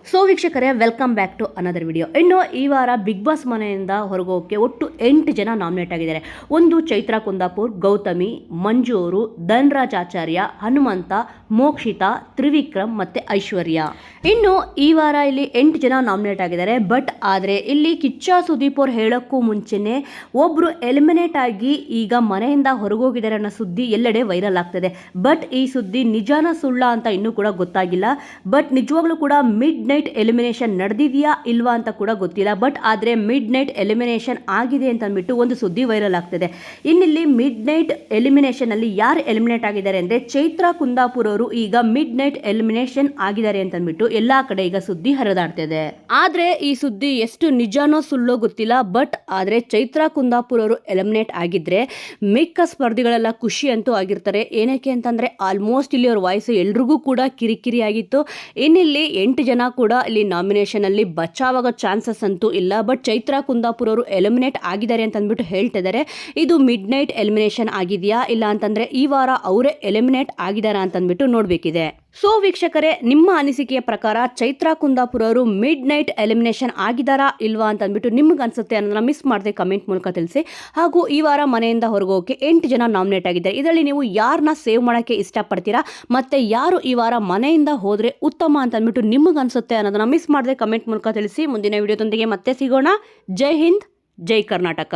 So ವೀಕ್ಷಕರೇ, welcome back to another video. ಇನ್ನು ಈ ವಾರ ಬಿಗ್ ಬಾಸ್ ಮನೆಯಿಂದ ಹೊರಗೋಕೆ ಒಟ್ಟು 8 ಜನ ನಾಮಿನೇಟ್ ಆಗಿದ್ದಾರೆ. ಒಂದು ಚೈತ್ರಾ ಕುಂದಾಪುರ್, ಗೌತಮಿ, ಮಂಜು ಅವರು, ಧನ್ರಾಜ್ ಆಚಾರ್ಯ, ಹನುಮಂತ, ಮೋಕ್ಷಿತಾ, ತ್ರಿವಿಕ್ರಮ್ ಮತ್ತು ಐಶ್ವರ್ಯ. ಇನ್ನು ಈ ವಾರ ಇಲ್ಲಿ 8 ಜನ ನಾಮಿನೇಟ್ ಆಗಿದ್ದಾರೆ. ಬಟ್ ಆದರೆ ಇಲ್ಲಿ ಕಿಚ್ಚ ಸುದೀಪ್ ಅವ್ರು ಹೇಳೋಕ್ಕೂ ಮುಂಚೆನೇ ಒಬ್ಬರು ಎಲಿಮಿನೇಟ್ ಆಗಿ ಈಗ ಮನೆಯಿಂದ ಹೊರಗೋಗಿದ್ದಾರೆ ಅನ್ನೋ ಸುದ್ದಿ ಎಲ್ಲೆಡೆ ವೈರಲ್ ಆಗ್ತದೆ. ಬಟ್ ಈ ಸುದ್ದಿ ನಿಜಾನ ಸುಳ್ಳ ಅಂತ ಇನ್ನೂ ಕೂಡ ಗೊತ್ತಾಗಿಲ್ಲ. ಬಟ್ ನಿಜವಾಗ್ಲೂ ಕೂಡ ಮಿಡ್ ನೈಟ್ ಎಲಿಮಿನೇಷನ್ ನಡೆದಿದೆಯಾ ಇಲ್ವಾ ಅಂತ ಕೂಡ ಗೊತ್ತಿಲ್ಲ. ಬಟ್ ಆದರೆ ಮಿಡ್ ನೈಟ್ ಎಲಿಮಿನೇಷನ್ ಆಗಿದೆ ಅಂತ ಅಂದ್ಬಿಟ್ಟು ಒಂದು ಸುದ್ದಿ ವೈರಲ್ ಆಗ್ತದೆ. ಇನ್ನಿಲ್ಲಿ ಮಿಡ್ ನೈಟ್ ಎಲಿಮಿನೇಷನ್ ಅಲ್ಲಿ ಯಾರು ಎಲಿಮಿನೇಟ್ ಆಗಿದ್ದಾರೆ ಅಂದ್ರೆ ಚೈತ್ರಾ ಕುಂದಾಪುರ್ ಅವರು ಈಗ ಮಿಡ್ ನೈಟ್ ಎಲಿಮಿನೇಷನ್ ಆಗಿದ್ದಾರೆ ಅಂತ ಅಂದ್ಬಿಟ್ಟು ಎಲ್ಲಾ ಕಡೆ ಈಗ ಸುದ್ದಿ ಹರಿದಾಡ್ತಿದೆ. ಆದ್ರೆ ಈ ಸುದ್ದಿ ಎಷ್ಟು ನಿಜಾನೋ ಸುಳ್ಳೋ ಗೊತ್ತಿಲ್ಲ. ಬಟ್ ಆದ್ರೆ ಚೈತ್ರಾ ಕುಂದಾಪುರ್ ಅವರು ಎಲಿಮಿನೇಟ್ ಆಗಿದ್ರೆ ಮಿಕ್ಕ ಸ್ಪರ್ಧಿಗಳೆಲ್ಲ ಖುಷಿ ಅಂತೂ ಆಗಿರ್ತಾರೆ. ಏನಕ್ಕೆ ಅಂತಂದ್ರೆ ಆಲ್ಮೋಸ್ಟ್ ಇಲ್ಲಿ ಅವ್ರ ವಾಯ್ಸ್ ಎಲ್ರಿಗೂ ಕೂಡ ಕಿರಿಕಿರಿ ಆಗಿತ್ತು. ಇನ್ನಿಲ್ಲಿ 8 ಜನ ಕೂಡ ಇಲ್ಲಿ ನಾಮಿನೇಷನ್ ಅಲ್ಲಿ ಬಚಾವಾಗೋ ಚಾನ್ಸಸ್ ಅಂತೂ ಇಲ್ಲ. ಬಟ್ ಚೈತ್ರಾ ಕುಂದಾಪುರ್ ಅವರು ಎಲಿಮಿನೇಟ್ ಆಗಿದ್ದಾರೆ ಅಂತ ಅಂದ್ಬಿಟ್ಟು ಹೇಳ್ತಿದ್ದಾರೆ. ಇದು ಮಿಡ್ ನೈಟ್ ಎಲಿಮಿನೇಷನ್ ಆಗಿದೆಯಾ ಇಲ್ಲ ಅಂತಂದ್ರೆ ಈ ವಾರ ಅವರೇ ಎಲಿಮಿನೇಟ್ ಆಗಿದಾರಾ ಅಂತ ಅಂದ್ಬಿಟ್ಟು ನೋಡ್ಬೇಕಿದೆ. ಸೊ ವೀಕ್ಷಕರೇ, ನಿಮ್ಮ ಅನಿಸಿಕೆಯ ಪ್ರಕಾರ ಚೈತ್ರಾ ಕುಂದಾಪುರ್ ಅವರು ಮಿಡ್ ನೈಟ್ ಎಲಿಮಿನೇಷನ್ ಆಗಿದಾರಾ ಇಲ್ವಾ ಅಂತ ಅಂದ್ಬಿಟ್ಟು ನಿಮ್ಗೆ ಅನ್ಸುತ್ತೆ ಅನ್ನೋದನ್ನ ಮಿಸ್ ಮಾಡದೆ ಕಮೆಂಟ್ ಮೂಲಕ ತಿಳಿಸಿ. ಹಾಗೂ ಈ ವಾರ ಮನೆಯಿಂದ ಹೊರಗೋಕೆ 8 ಜನ ನಾಮಿನೇಟ್ ಆಗಿದ್ದಾರೆ. ಇದರಲ್ಲಿ ನೀವು ಯಾರನ್ನ ಸೇವ್ ಮಾಡೋಕ್ಕೆ ಇಷ್ಟಪಡ್ತೀರಾ ಮತ್ತೆ ಯಾರು ಈ ವಾರ ಮನೆಯಿಂದ ಹೋದ್ರೆ ಉತ್ತಮ ಅಂತ ಅಂದ್ಬಿಟ್ಟು ನಿಮ್ಗೆ ಅನ್ಸುತ್ತೆ ಅನ್ನೋದನ್ನ ಮಿಸ್ ಮಾಡದೆ ಕಮೆಂಟ್ ಮೂಲಕ ತಿಳಿಸಿ. ಮುಂದಿನ ವಿಡಿಯೋದೊಂದಿಗೆ ಮತ್ತೆ ಸಿಗೋಣ. ಜೈ ಹಿಂದ್, ಜೈ ಕರ್ನಾಟಕ.